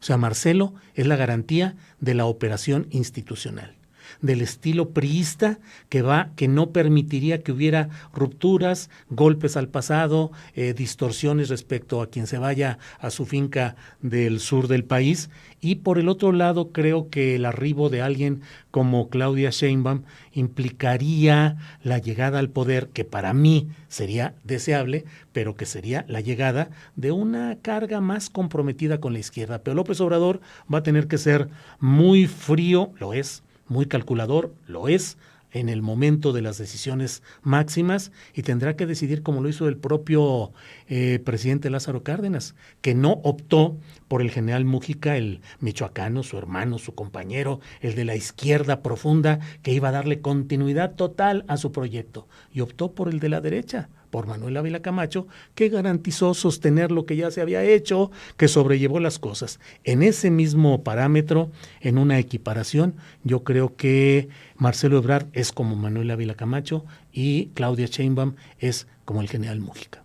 O sea, Marcelo es la garantía de la operación institucional, del estilo priista que no permitiría que hubiera rupturas, golpes al pasado, distorsiones respecto a quien se vaya a su finca del sur del país. Y por el otro lado, creo que el arribo de alguien como Claudia Sheinbaum implicaría la llegada al poder, que para mí sería deseable, pero que sería la llegada de una carga más comprometida con la izquierda. Pero López Obrador va a tener que ser muy frío, lo es, muy calculador, lo es, en el momento de las decisiones máximas y tendrá que decidir como lo hizo el propio presidente Lázaro Cárdenas, que no optó por el general Mújica, el michoacano, su hermano, su compañero, el de la izquierda profunda, que iba a darle continuidad total a su proyecto, y optó por el de la derecha, por Manuel Ávila Camacho, que garantizó sostener lo que ya se había hecho, que sobrellevó las cosas. En ese mismo parámetro, en una equiparación, yo creo que Marcelo Ebrard es como Manuel Ávila Camacho y Claudia Sheinbaum es como el general Mújica.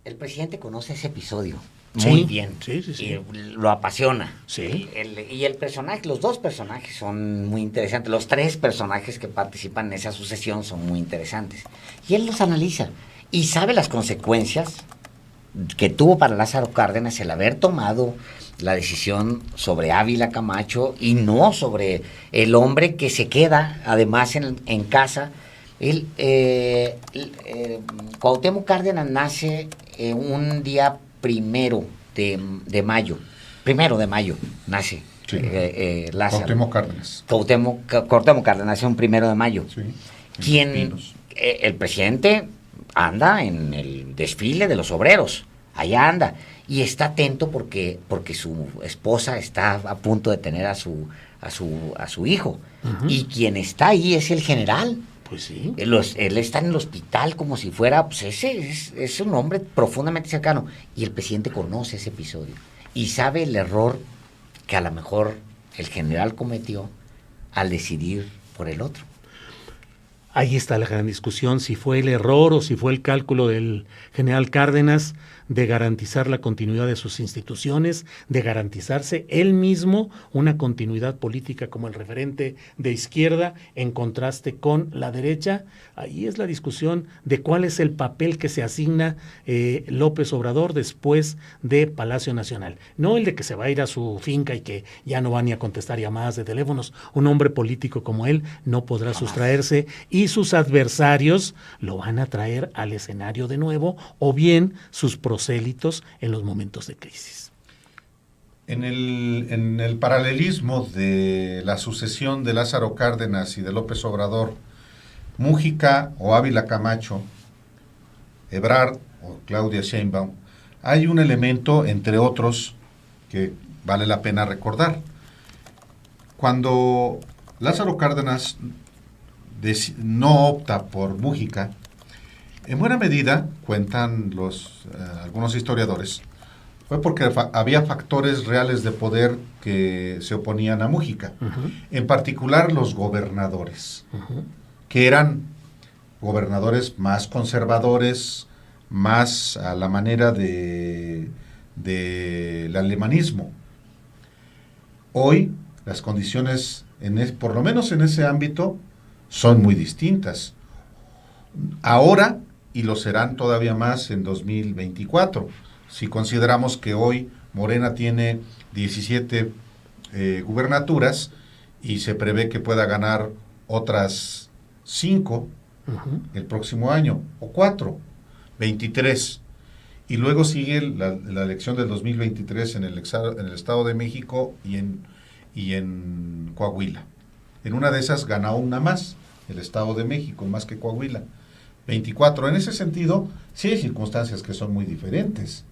El presidente conoce ese episodio Sí, muy bien, sí. y lo apasiona. Sí. Y el personaje, los dos personajes son muy interesantes, los tres personajes que participan en esa sucesión son muy interesantes. Y él los analiza y sabe las consecuencias que tuvo para Lázaro Cárdenas el haber tomado la decisión sobre Ávila Camacho y no sobre el hombre que se queda además en casa. Cuauhtémoc Cárdenas nace un día primero de mayo nace. Sí. Lázaro. Cuauhtémoc Cárdenas. Cuauhtémoc Cárdenas nace un 1 de mayo. Sí. El presidente anda en el desfile de los obreros, allá anda, y está atento porque su esposa está a punto de tener a su hijo. Uh-huh. Y quien está ahí es el general. Pues sí. Él está en el hospital como si fuera, pues ese es un hombre profundamente cercano. Y el presidente conoce ese episodio y sabe el error que a lo mejor el general cometió al decidir por el otro. Ahí está la gran discusión, si fue el error o si fue el cálculo del general Cárdenas de garantizar la continuidad de sus instituciones, de garantizarse él mismo una continuidad política como el referente de izquierda en contraste con la derecha. Ahí es la discusión de cuál es el papel que se asigna López Obrador después de Palacio Nacional. No el de que se va a ir a su finca y que ya no va ni a contestar llamadas de teléfonos. Un hombre político como él no podrá sustraerse y sus adversarios lo van a traer al escenario de nuevo o bien sus prosélitos en los momentos de crisis. En el paralelismo de la sucesión de Lázaro Cárdenas y de López Obrador, Mújica o Ávila Camacho Ebrard o Claudia Sheinbaum, hay un elemento, entre otros, que vale la pena recordar. Cuando Lázaro Cárdenas no opta por Mújica, en buena medida, cuentan algunos historiadores, fue porque había factores reales de poder que se oponían a Mújica, en particular los gobernadores, que eran gobernadores más conservadores, más a la manera del alemanismo. Hoy las condiciones, por lo menos en ese ámbito, son muy distintas. Ahora, y lo serán todavía más en 2024, si consideramos que hoy Morena tiene 17 gubernaturas y se prevé que pueda ganar otras 5 el próximo año, o 4, 23. Y luego sigue la elección del 2023 en el Estado de México y en Coahuila. En una de esas gana una más, el Estado de México, más que Coahuila. 24. En ese sentido, sí hay circunstancias que son muy diferentes.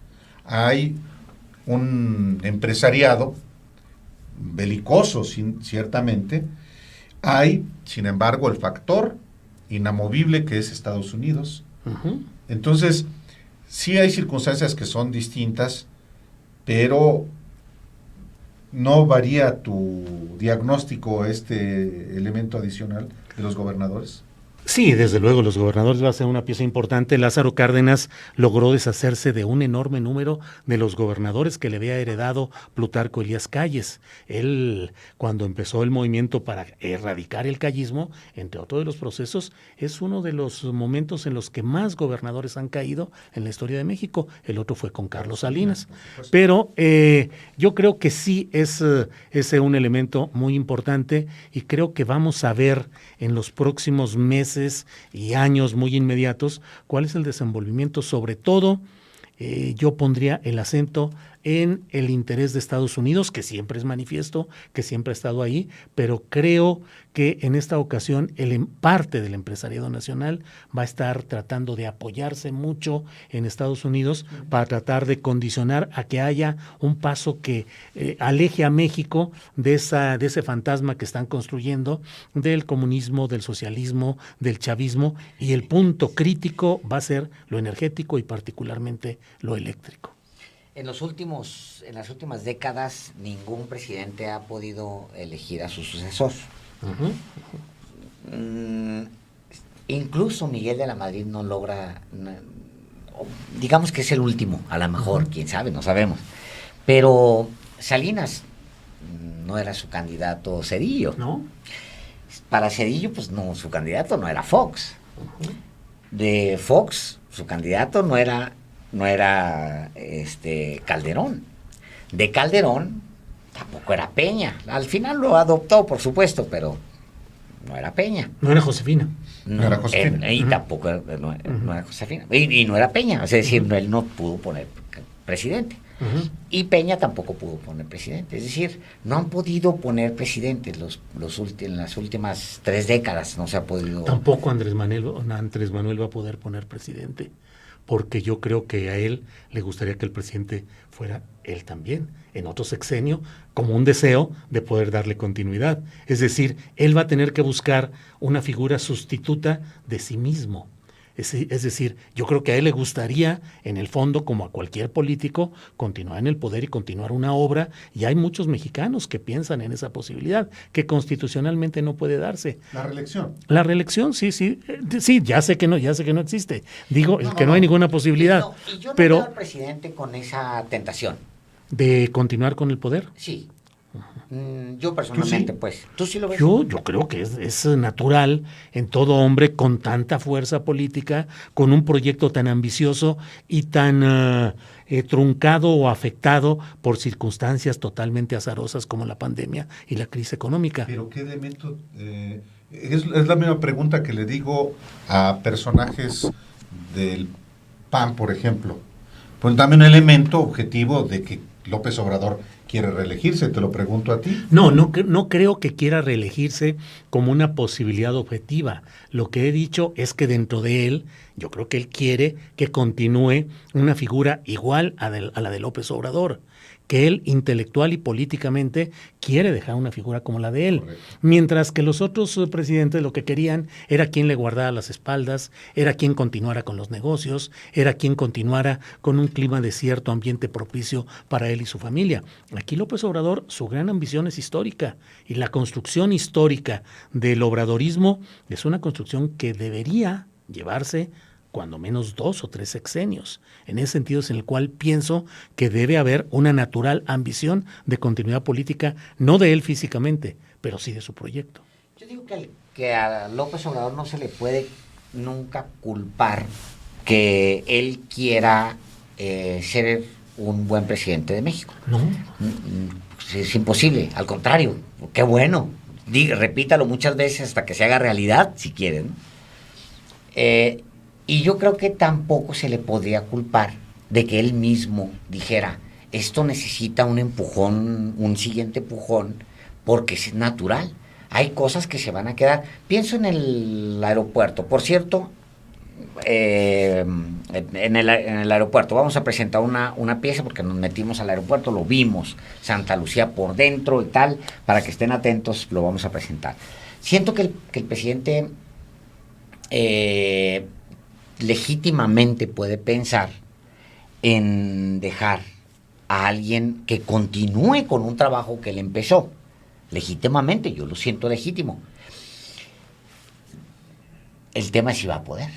Hay un empresariado belicoso, ciertamente. Hay, sin embargo, el factor inamovible que es Estados Unidos. Entonces, sí hay circunstancias que son distintas, pero ¿no varía tu diagnóstico este elemento adicional de los gobernadores? Sí, desde luego, los gobernadores va a ser una pieza importante. Lázaro Cárdenas logró deshacerse de un enorme número de los gobernadores que le había heredado Plutarco Elías Calles. Él, cuando empezó el movimiento para erradicar el callismo, entre otros de los procesos, es uno de los momentos en los que más gobernadores han caído en la historia de México. El otro fue con Carlos Salinas. Pero yo creo que sí es un elemento muy importante y creo que vamos a ver en los próximos meses y años muy inmediatos cuál es el desenvolvimiento. Sobre todo, yo pondría el acento en el interés de Estados Unidos, que siempre es manifiesto, que siempre ha estado ahí, pero creo que en esta ocasión parte del empresariado nacional va a estar tratando de apoyarse mucho en Estados Unidos para tratar de condicionar a que haya un paso que aleje a México de ese fantasma que están construyendo del comunismo, del socialismo, del chavismo, y el punto crítico va a ser lo energético y particularmente lo eléctrico. En las últimas décadas, ningún presidente ha podido elegir a su sucesor. Incluso Miguel de la Madrid no logra, digamos que es el último, a lo mejor, quién sabe, no sabemos. Pero Salinas no era su candidato Zedillo. ¿No? Para Zedillo, pues no, su candidato no era Fox. De Fox, su candidato no era Calderón. De Calderón tampoco era Peña. Al final lo adoptó, por supuesto, pero no era Peña. No era Josefina. No era Josefina. Y tampoco no era Josefina. Y no era Peña. Es decir, él no pudo poner presidente. Y Peña tampoco pudo poner presidente. Es decir, no han podido poner presidente en las últimas 3 décadas. No se ha podido. Tampoco Andrés Manuel va a poder poner presidente, porque yo creo que a él le gustaría que el presidente fuera él también, en otro sexenio, como un deseo de poder darle continuidad. Es decir, él va a tener que buscar una figura sustituta de sí mismo. Es decir, yo creo que a él le gustaría, en el fondo, como a cualquier político, continuar en el poder y continuar una obra, y hay muchos mexicanos que piensan en esa posibilidad, que constitucionalmente no puede darse. La reelección. La reelección, sí, ya sé que no existe. Digo, que no hay ninguna posibilidad. Y yo no pero veo al presidente con esa tentación. ¿De continuar con el poder? Sí. Yo personalmente, ¿Tú sí? pues. ¿Tú sí lo ves? Yo creo que es natural en todo hombre con tanta fuerza política, con un proyecto tan ambicioso y tan truncado o afectado por circunstancias totalmente azarosas como la pandemia y la crisis económica. Pero ¿qué elemento? Es la misma pregunta que le digo a personajes del PAN, por ejemplo. Pues dame un elemento objetivo de que López Obrador quiere reelegirse, te lo pregunto a ti. No creo que quiera reelegirse como una posibilidad objetiva. Lo que he dicho es que dentro de él, yo creo que él quiere que continúe una figura igual a la de López Obrador, que él intelectual y políticamente quiere dejar una figura como la de él. Correcto. Mientras que los otros presidentes lo que querían era quien le guardara las espaldas, era quien continuara con los negocios, era quien continuara con un clima de cierto ambiente propicio para él y su familia. Aquí López Obrador, su gran ambición es histórica, y la construcción histórica del obradorismo es una construcción que debería llevarse cuando menos 2 o 3 sexenios. En ese sentido es en el cual pienso que debe haber una natural ambición de continuidad política, no de él físicamente, pero sí de su proyecto. Yo digo que a López Obrador no se le puede nunca culpar que él quiera ser un buen presidente de México. No. Es imposible, al contrario, qué bueno. Repítalo muchas veces hasta que se haga realidad, si quieren. Y yo creo que tampoco se le podría culpar de que él mismo dijera, esto necesita un empujón, un siguiente empujón, porque es natural. Hay cosas que se van a quedar. Pienso en el aeropuerto. Por cierto, en el aeropuerto vamos a presentar una pieza porque nos metimos al aeropuerto, lo vimos, Santa Lucía por dentro y tal, para que estén atentos, lo vamos a presentar. Siento que el presidente legítimamente puede pensar en dejar a alguien que continúe con un trabajo que él empezó. Legítimamente, yo lo siento legítimo. El tema es si va a poder.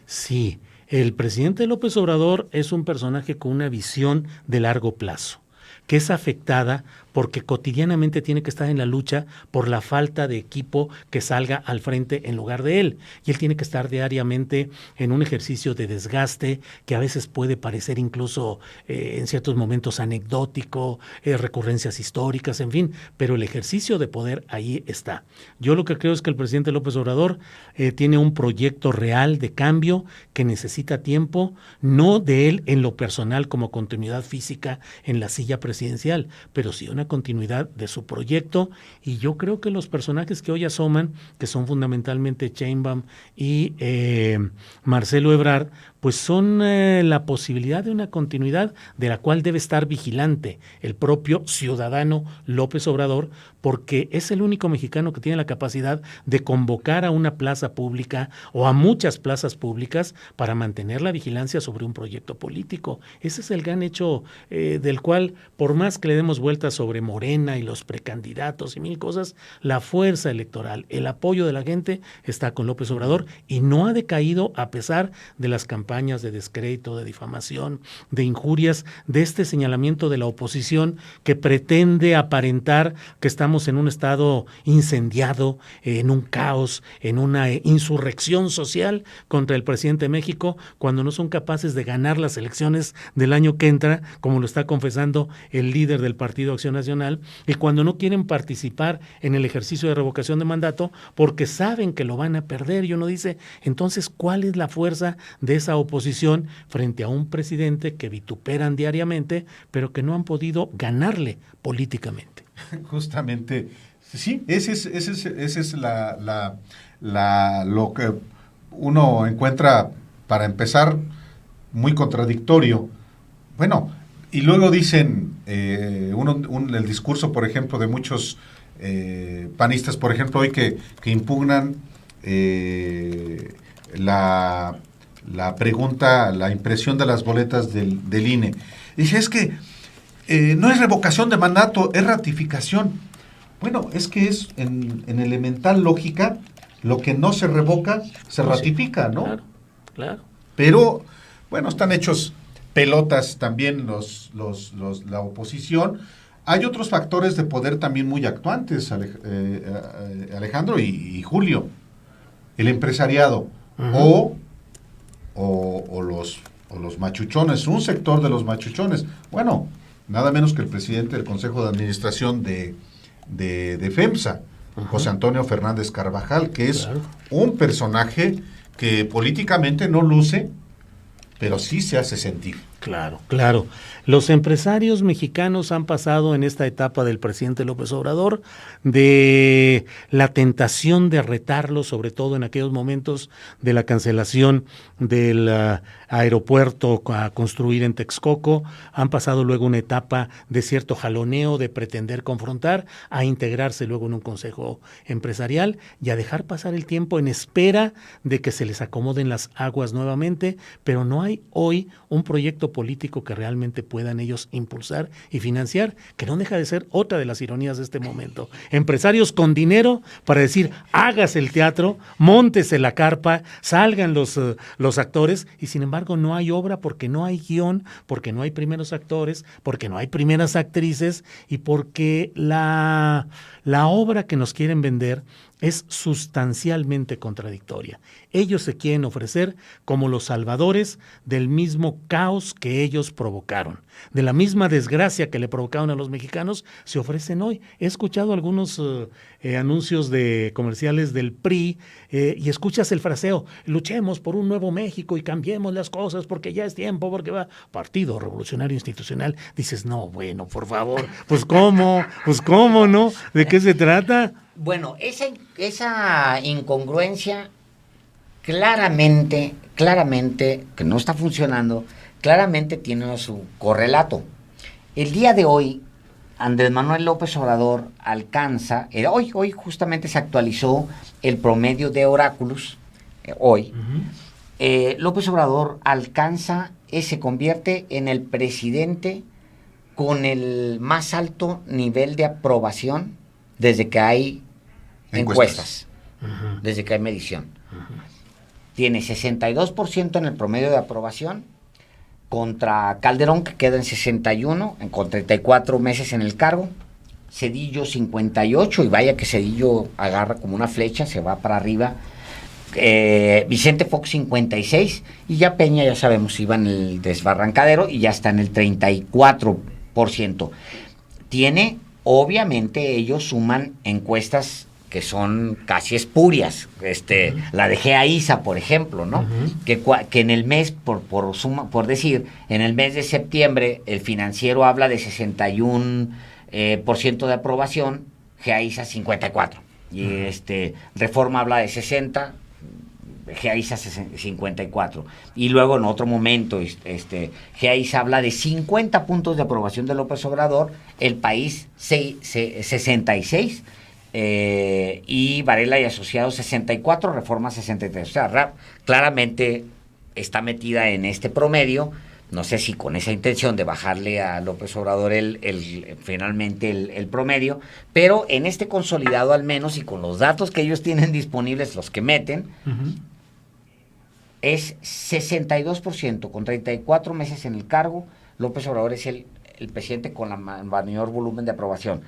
Sí, el presidente López Obrador es un personaje con una visión de largo plazo, que es afectada porque cotidianamente tiene que estar en la lucha por la falta de equipo que salga al frente en lugar de él. Y él tiene que estar diariamente en un ejercicio de desgaste que a veces puede parecer incluso en ciertos momentos anecdótico, recurrencias históricas, en fin, pero el ejercicio de poder ahí está. Yo lo que creo es que el presidente López Obrador tiene un proyecto real de cambio que necesita tiempo, no de él en lo personal como continuidad física en la silla presidencial, pero sí una continuidad de su proyecto, y yo creo que los personajes que hoy asoman, que son fundamentalmente Sheinbaum y Marcelo Ebrard, pues son la posibilidad de una continuidad de la cual debe estar vigilante el propio ciudadano López Obrador, porque es el único mexicano que tiene la capacidad de convocar a una plaza pública o a muchas plazas públicas para mantener la vigilancia sobre un proyecto político. Ese es el gran hecho del cual, por más que le demos vueltas sobre Morena y los precandidatos y mil cosas, la fuerza electoral, el apoyo de la gente está con López Obrador, y no ha decaído a pesar de las campañas de descrédito, de difamación, de injurias, de este señalamiento de la oposición que pretende aparentar que estamos en un estado incendiado, en un caos, en una insurrección social contra el presidente de México, cuando no son capaces de ganar las elecciones del año que entra, como lo está confesando el líder del Partido Acción Nacional, y cuando no quieren participar en el ejercicio de revocación de mandato porque saben que lo van a perder. Y uno dice, entonces, ¿cuál es la fuerza de esa oposición frente a un presidente que vituperan diariamente, pero que no han podido ganarle políticamente? Justamente, sí, ese es lo que uno encuentra, para empezar, muy contradictorio. Bueno, y luego dicen, el discurso, por ejemplo, de muchos panistas, por ejemplo, hoy que impugnan la pregunta, la impresión de las boletas del INE. Dice, es que no es revocación de mandato, es ratificación. Bueno, es que es en elemental lógica, lo que no se revoca, se ratifica, ¿no? Claro, claro. Pero, bueno, están hechos pelotas también la oposición. Hay otros factores de poder también muy actuantes, Alejandro y Julio. El empresariado, uh-huh, o los machuchones, un sector de los machuchones. Bueno, nada menos que el presidente del Consejo de Administración de FEMSA, uh-huh, José Antonio Fernández Carvajal, que es, claro, un personaje que políticamente no luce, pero sí se hace sentir. Claro, claro. Los empresarios mexicanos han pasado en esta etapa del presidente López Obrador de la tentación de retarlo, sobre todo en aquellos momentos de la cancelación del aeropuerto a construir en Texcoco. Han pasado luego una etapa de cierto jaloneo, de pretender confrontar, a integrarse luego en un consejo empresarial y a dejar pasar el tiempo en espera de que se les acomoden las aguas nuevamente, pero no hay hoy un proyecto político que realmente puedan ellos impulsar y financiar, que no deja de ser otra de las ironías de este momento. Empresarios con dinero para decir, hágase el teatro, móntese la carpa, salgan los actores, y sin embargo no hay obra porque no hay guión, porque no hay primeros actores, porque no hay primeras actrices y porque la obra que nos quieren vender es sustancialmente contradictoria. Ellos se quieren ofrecer como los salvadores del mismo caos que ellos provocaron, de la misma desgracia que le provocaron a los mexicanos, se ofrecen hoy. He escuchado algunos anuncios de comerciales del PRI y escuchas el fraseo, luchemos por un nuevo México y cambiemos las cosas porque ya es tiempo, porque va Partido Revolucionario Institucional. Dices, no, bueno, por favor, pues cómo, ¿no? ¿De qué se trata? Bueno, esa incongruencia claramente, que no está funcionando, claramente tiene su correlato. El día de hoy, Andrés Manuel López Obrador alcanza, hoy justamente se actualizó el promedio de Oráculos, hoy. López Obrador se convierte en el presidente con el más alto nivel de aprobación desde que hay encuestas, desde que hay medición. Tiene 62% en el promedio de aprobación contra Calderón, que queda en 61, con 34 meses en el cargo. Cedillo 58, y vaya que Cedillo agarra como una flecha, se va para arriba. Vicente Fox 56, y ya Peña, ya sabemos, iba en el desbarrancadero y ya está en el 34%. Obviamente ellos suman encuestas que son casi espurias, la de GEAISA, por ejemplo, ¿no? Que en el mes, por decir, en el mes de septiembre, el Financiero habla de 61% de aprobación, GEAISA 54%, y Reforma habla de 60%, GEAISA 54%, y luego en otro momento GEAISA habla de 50 puntos de aprobación de López Obrador, El País 66, y Varela y Asociados 64, Reforma 63. O sea, claramente está metida en este promedio. No sé si con esa intención de bajarle a López Obrador finalmente el promedio, pero en este consolidado al menos, y con los datos que ellos tienen disponibles, los que meten, es 62%, con 34 meses en el cargo. López Obrador es el presidente con la mayor volumen de aprobación.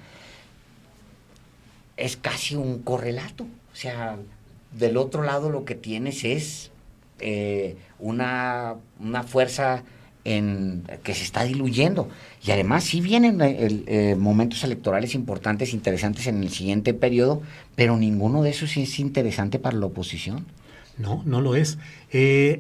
Es casi un correlato. O sea, del otro lado lo que tienes es una fuerza que se está diluyendo. Y además sí vienen momentos electorales importantes, interesantes en el siguiente periodo, pero ninguno de esos es interesante para la oposición. No, no lo es.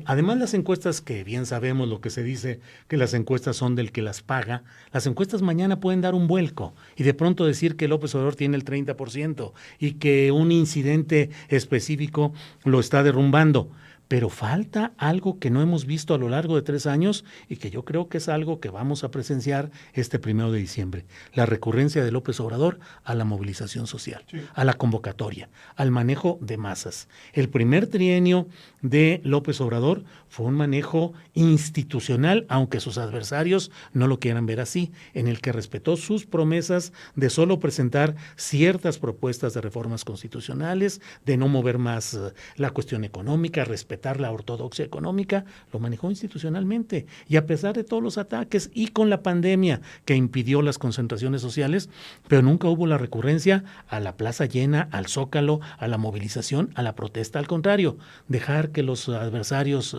Además, las encuestas, que bien sabemos lo que se dice, que las encuestas son del que las paga, las encuestas mañana pueden dar un vuelco y de pronto decir que López Obrador tiene el 30% y que un incidente específico lo está derrumbando. Pero falta algo que no hemos visto a lo largo de 3 años y que yo creo que es algo que vamos a presenciar este 1 de diciembre. La recurrencia de López Obrador a la movilización social, a la convocatoria, al manejo de masas. El primer trienio de López Obrador fue un manejo institucional, aunque sus adversarios no lo quieran ver así, en el que respetó sus promesas de solo presentar ciertas propuestas de reformas constitucionales, de no mover más la cuestión económica, respetar la ortodoxia económica. Lo manejó institucionalmente, y a pesar de todos los ataques y con la pandemia que impidió las concentraciones sociales, pero nunca hubo la recurrencia a la plaza llena, al Zócalo, a la movilización, a la protesta. Al contrario, dejar que los adversarios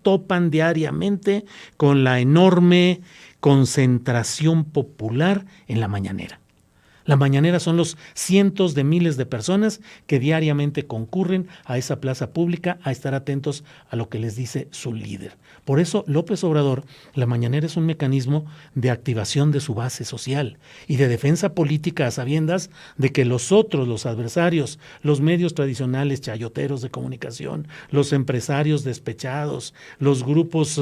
topan diariamente con la enorme concentración popular en la mañanera. La mañanera son los cientos de miles de personas que diariamente concurren a esa plaza pública a estar atentos a lo que les dice su líder. Por eso López Obrador, la mañanera es un mecanismo de activación de su base social y de defensa política a sabiendas de que los otros, los adversarios, los medios tradicionales chayoteros de comunicación, los empresarios despechados, los grupos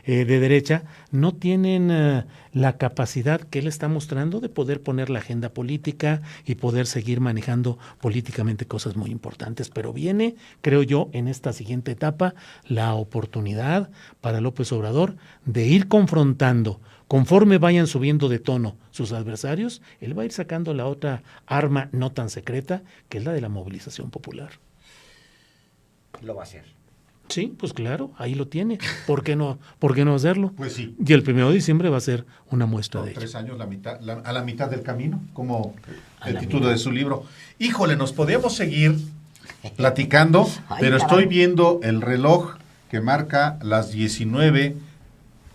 de derecha, no tienen la capacidad que él está mostrando de poder poner la agenda política y poder seguir manejando políticamente cosas muy importantes. Pero viene, creo yo, en esta siguiente etapa, la oportunidad para López Obrador de ir confrontando. Conforme vayan subiendo de tono sus adversarios, él va a ir sacando la otra arma no tan secreta, que es la de la movilización popular. Lo va a hacer. Sí, pues claro, ahí lo tiene. ¿Por qué no hacerlo? Pues sí. Y el 1 de diciembre va a ser una muestra de ello. 3 años, a la mitad del camino, como el título de su libro. Híjole, nos podíamos seguir platicando, pero estoy viendo el reloj que marca las 19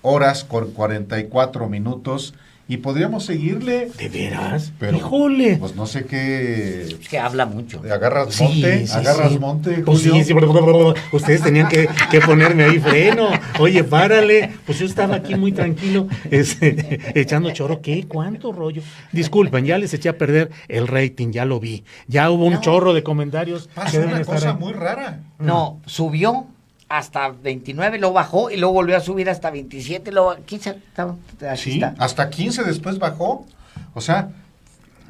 horas con 44 minutos y podríamos seguirle. ¿De veras? Pero, ¡híjole! pues no sé qué. Es que habla mucho. Agarras monte, sí. monte, Pues Julio. sí, ustedes tenían que ponerme ahí freno. Oye, párale. Pues yo estaba aquí muy tranquilo, echando choro. ¿Qué? ¿Cuánto rollo? Disculpen, ya les eché a perder el rating, ya lo vi. Ya hubo un chorro de comentarios. Pasa que deben una estar cosa ahí. muy rara. No, subió hasta 29, lo bajó y luego volvió a subir hasta 27, luego 15. Así Sí, está. hasta 15 después bajó. O sea,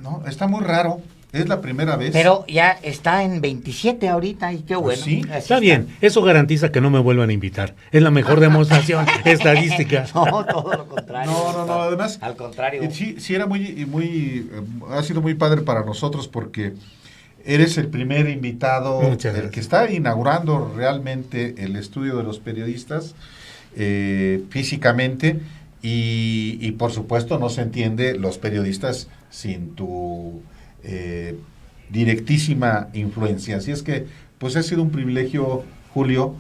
no, está muy raro. Es la primera vez. Pero ya está en 27 ahorita y qué Pues bueno. sí. Así Está bien, eso garantiza que no me vuelvan a invitar. Es la mejor demostración estadística. No, todo lo contrario. No, además. Al contrario. Sí era ha sido muy padre para nosotros porque eres el primer invitado, Muchas el gracias. que está inaugurando realmente el estudio de los periodistas físicamente y por supuesto no se entiende los periodistas sin tu directísima influencia. Así es que pues ha sido un privilegio, Julio,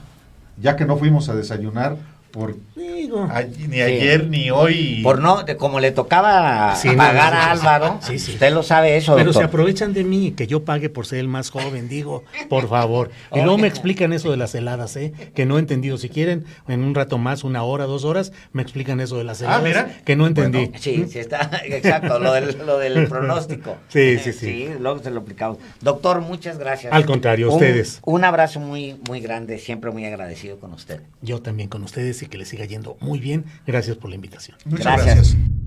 ya que no fuimos a desayunar por Digo, ni ayer ni hoy. Por no, como le tocaba Sí, no, pagar sí, a sí, Álvaro, sí, sí. usted lo sabe eso, pero se doctor. aprovechan de mí, que yo pague por ser el más joven, digo, por favor. Y luego me explican eso de las heladas, que no he entendido. Si quieren, en un rato más, 1 hora, 2 horas, me explican eso de las heladas, mira. que no entendí. Bueno. Sí, sí está, exacto, lo del pronóstico. Sí. Sí, luego se lo aplicamos. Doctor, muchas gracias. Al contrario, ustedes. Un abrazo muy, muy grande, siempre muy agradecido con usted. Yo también con ustedes y que les siga yendo muy bien. Gracias por la invitación. Muchas Gracias. gracias.